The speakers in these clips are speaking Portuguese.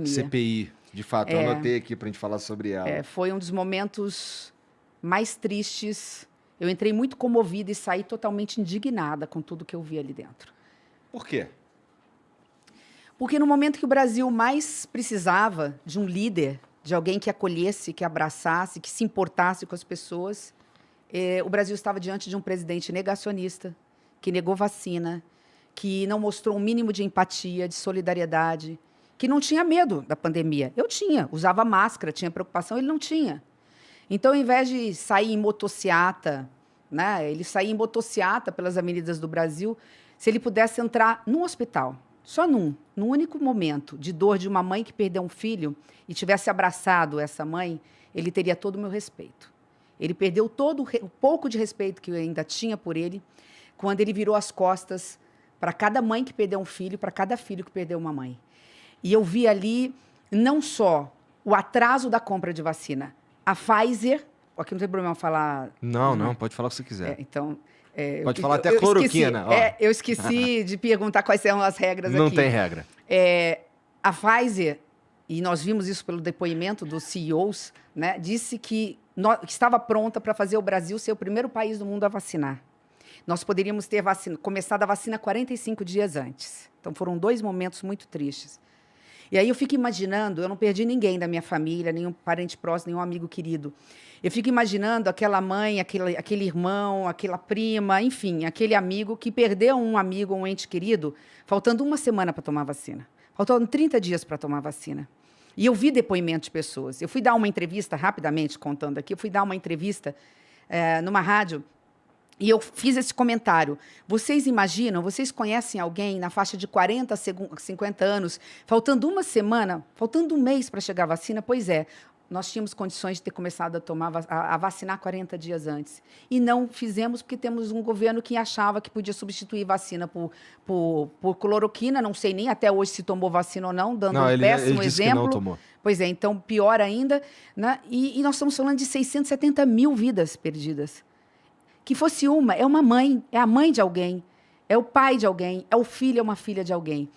pandemia. CPI, de fato, eu anotei aqui para a gente falar sobre ela. Foi um dos momentos mais tristes. Eu entrei muito comovida e saí totalmente indignada com tudo que eu vi ali dentro. Por quê? Porque no momento que o Brasil mais precisava de um líder, de alguém que acolhesse, que abraçasse, que se importasse com as pessoas, o Brasil estava diante de um presidente negacionista, que negou vacina, que não mostrou um mínimo de empatia, de solidariedade, que não tinha medo da pandemia. Eu tinha, usava máscara, tinha preocupação, ele não tinha. Então, ao invés de sair em motociata, né, ele saía em motociata pelas avenidas do Brasil, se ele pudesse entrar num hospital, só num único momento de dor de uma mãe que perdeu um filho e tivesse abraçado essa mãe, ele teria todo o meu respeito. Ele perdeu todo o pouco de respeito que eu ainda tinha por ele quando ele virou as costas para cada mãe que perdeu um filho, para cada filho que perdeu uma mãe. E eu vi ali não só o atraso da compra de vacina. A Pfizer... Aqui não tem problema falar... Não, pode falar o que você quiser. Pode falar até cloroquina. Eu esqueci de perguntar quais são as regras aqui. Não tem regra. A Pfizer, e nós vimos isso pelo depoimento dos CEOs, né, disse que estava pronta para fazer o Brasil ser o primeiro país do mundo a vacinar. Nós poderíamos ter começado a vacina 45 dias antes. Então, foram 2 momentos muito tristes. E aí eu fico imaginando, eu não perdi ninguém da minha família, nenhum parente próximo, nenhum amigo querido. Eu fico imaginando aquela mãe, aquele irmão, aquela prima, enfim, aquele amigo que perdeu um amigo, um ente querido, faltando 1 semana para tomar vacina. Faltando 30 dias para tomar vacina. E eu vi depoimentos de pessoas. Eu fui dar uma entrevista, rapidamente contando aqui, eu fui dar uma entrevista numa rádio e eu fiz esse comentário. Vocês imaginam, vocês conhecem alguém na faixa de 40 a 50 anos, faltando 1 semana, faltando 1 mês para chegar a vacina? Pois é, nós tínhamos condições de ter começado a vacinar 40 dias antes. E não fizemos porque temos um governo que achava que podia substituir vacina por cloroquina. Não sei nem até hoje se tomou vacina ou não, dando um péssimo disse exemplo. Que não tomou. Pois é, então pior ainda. Né? E nós estamos falando de 670 mil vidas perdidas. Que fosse é uma mãe, é a mãe de alguém, é o pai de alguém, é o filho, é uma filha de alguém.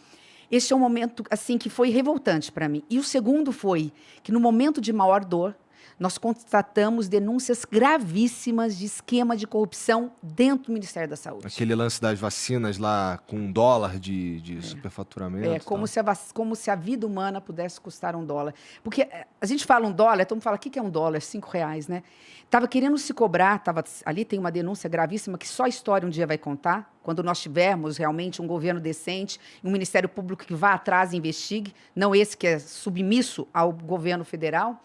Este é um momento assim que foi revoltante para mim. E o segundo foi que, no momento de maior dor, nós constatamos denúncias gravíssimas de esquema de corrupção dentro do Ministério da Saúde. Aquele lance das vacinas lá com $1 de superfaturamento. Como se a vida humana pudesse custar $1. Porque a gente fala $1, todo mundo fala, o que é $1? R$5, né? Estava querendo se cobrar, ali tem uma denúncia gravíssima que só a história um dia vai contar, quando nós tivermos realmente um governo decente, um Ministério Público que vá atrás e investigue, não esse que é submisso ao governo federal.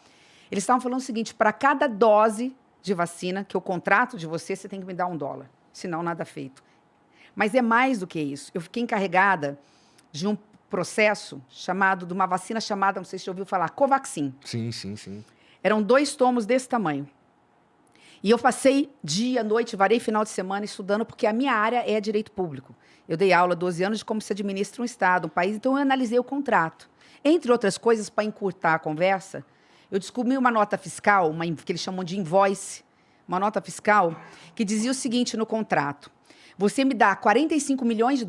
Eles estavam falando o seguinte, para cada dose de vacina que eu contrato de você, você tem que me dar $1, senão nada feito. Mas é mais do que isso. Eu fiquei encarregada de um processo de uma vacina chamada, não sei se você ouviu falar, Covaxin. Sim. Eram 2 tomos desse tamanho. E eu passei dia, noite, varei final de semana estudando, porque a minha área é direito público. Eu dei aula há 12 anos de como se administra um Estado, um país, então eu analisei o contrato. Entre outras coisas, para encurtar a conversa, eu descobri uma nota fiscal, que eles chamam de invoice, uma nota fiscal, que dizia o seguinte no contrato. Você me dá $45 milhões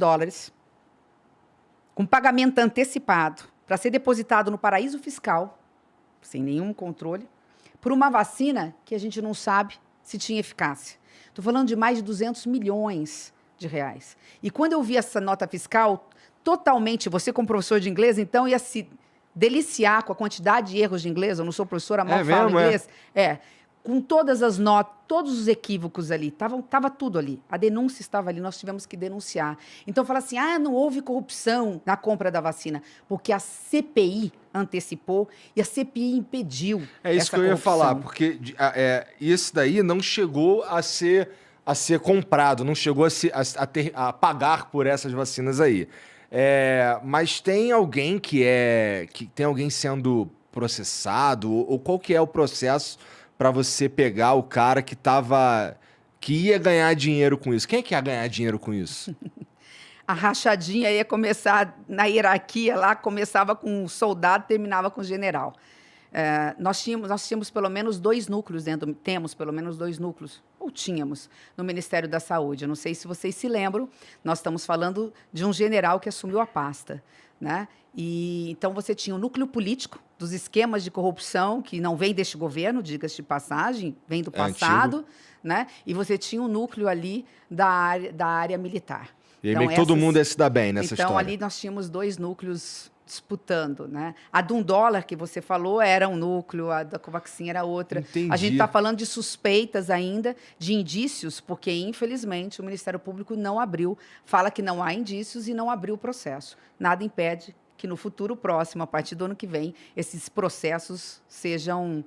com pagamento antecipado para ser depositado no paraíso fiscal, sem nenhum controle, por uma vacina que a gente não sabe se tinha eficácia. Estou falando de mais de R$200 milhões. E quando eu vi essa nota fiscal, totalmente, você como professor de inglês, então ia se deliciar com a quantidade de erros de inglês, eu não sou professora, mal falo inglês. Com todas as notas, todos os equívocos ali, estava tudo ali. A denúncia estava ali, nós tivemos que denunciar. Então, fala assim, não houve corrupção na compra da vacina, porque a CPI antecipou e a CPI impediu É isso que eu ia falar, porque isso daí não chegou a ser comprado, não chegou a pagar por essas vacinas aí. Mas tem alguém que tem alguém sendo processado, ou qual que é o processo para você pegar o cara que ia ganhar dinheiro com isso? Quem é que ia ganhar dinheiro com isso? A rachadinha ia começar na hierarquia lá, começava com um soldado, terminava com um general. Nós tínhamos pelo menos 2 núcleos temos pelo menos 2 núcleos, ou tínhamos, no Ministério da Saúde. Eu não sei se vocês se lembram, nós estamos falando de um general que assumiu a pasta. né? E então você tinha o núcleo político dos esquemas de corrupção que não vem deste governo, diga-se de passagem, vem do passado, né? E você tinha um núcleo ali da área militar. E aí meio que todo mundo ia se dar bem nessa então, história. ali nós tínhamos 2 núcleos disputando, né? A Dundollar, que você falou, era um núcleo, a da Covaxin era outra. Entendi. A gente está falando de suspeitas ainda, de indícios, porque, infelizmente, o Ministério Público não abriu, fala que não há indícios e não abriu o processo. Nada impede que no futuro próximo, a partir do ano que vem, esses processos sejam,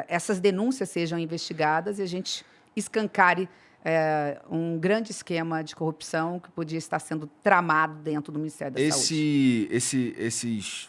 essas denúncias sejam investigadas e a gente escancare um grande esquema de corrupção que podia estar sendo tramado dentro do Ministério da Saúde. Esses